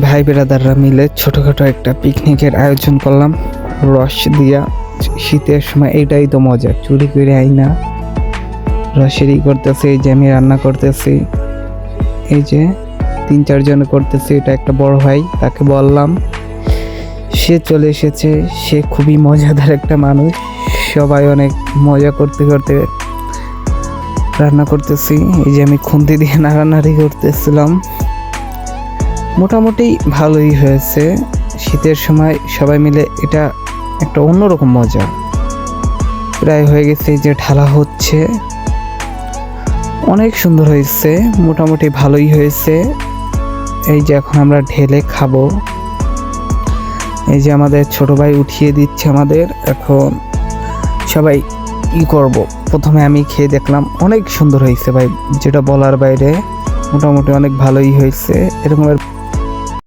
ভাই বেরাদাররা মিলে ছোটোখাটো একটা পিকনিকের আয়োজন করলাম রস দিয়া। শীতের সময় এটাই তো মজা, চুরি করে আইনা রসেরই করতেছি। এই যে আমি রান্না করতেছি, এই যে 3-4 জন করতেছি। এটা একটা বড় ভাই, তাকে বললাম, সে চলে এসেছে। সে খুবই মজাদার একটা মানুষ। সবাই অনেক মজা করতে করতে রান্না করতেছি। এই যে আমি খুন্তি দিয়ে নাড়ানাড়ি করতেছিলাম। মোটামুটি ভালোই হয়েছে। শীতের সময় সবাই মিলে এটা একটা অন্যরকম মজা। প্রায় হয়ে গেছে, যে ঢালা হচ্ছে। অনেক সুন্দর হয়েছে, মোটামুটি ভালোই হয়েছে। এই যে এখন আমরা ঢেলে খাবো। এই যে আমাদের ছোট ভাই উঠিয়ে দিচ্ছে আমাদের। এখন সবাই করব। প্রথমে আমি খেয়ে দেখলাম, অনেক সুন্দর হয়েছে ভাই, যেটা বলার বাইরে। মোটামুটি অনেক ভালোই হয়েছে। এরকমের